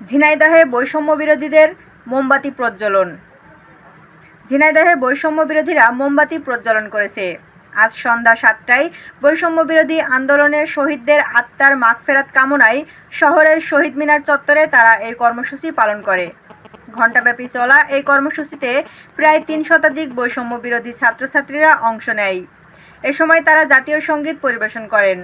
ঝিনাইদহে বৈষম্য বিরোধীদের মোমবাতি প্রজ্বলন। ঝিনাইদহে বৈষম্য বিরোধীরা মোমবাতি প্রজ্বলন করেছে। আজ সন্ধ্যা ৭টায় বৈষম্য বিরোধী আন্দোলনের শহীদদের আত্মার মাগফেরাত কামনায় শহরের শহীদ মিনার চত্বরে তারা এই কর্মসূচি পালন করে। ঘণ্টাব্যাপী চলা এই কর্মসূচিতে প্রায় ৩ শতাধিক বৈষম্য বিরোধী ছাত্রছাত্রীরা অংশ নেয়। এ সময় তারা জাতীয় সঙ্গীত পরিবেশন করেন।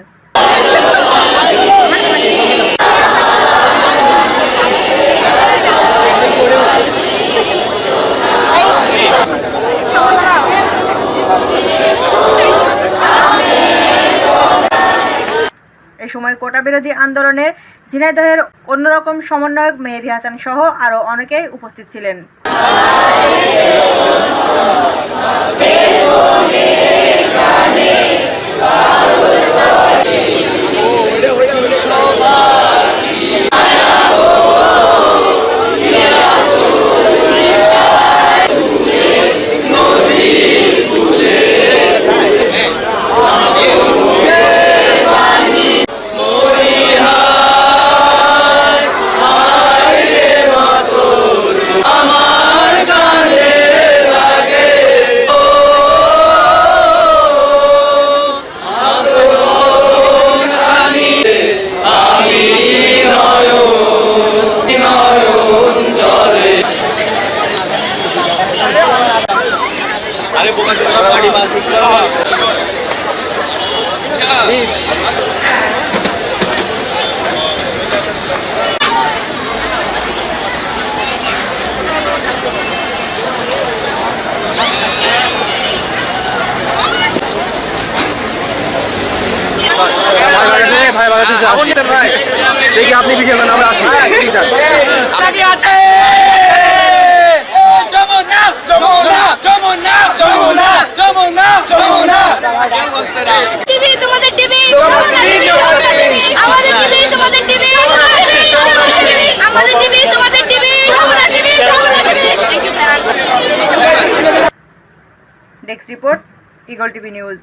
এ সময় কোটা বিরোধী আন্দোলনের ঝিনাইদহের অন্যরকম সমন্বয়ক মেহেদী হাসান সহ আরও অনেকেই উপস্থিত ছিলেন। अरे बोका से गाड़ी बात कर ভাই ভাই দেখি আপনি বিকেল বেলা আমরা আসি টিভি তোমাদের টিভি আমাদের টিভি তোমাদের টিভি আমাদের টিভি তোমাদের TV desk report, eagle TV news.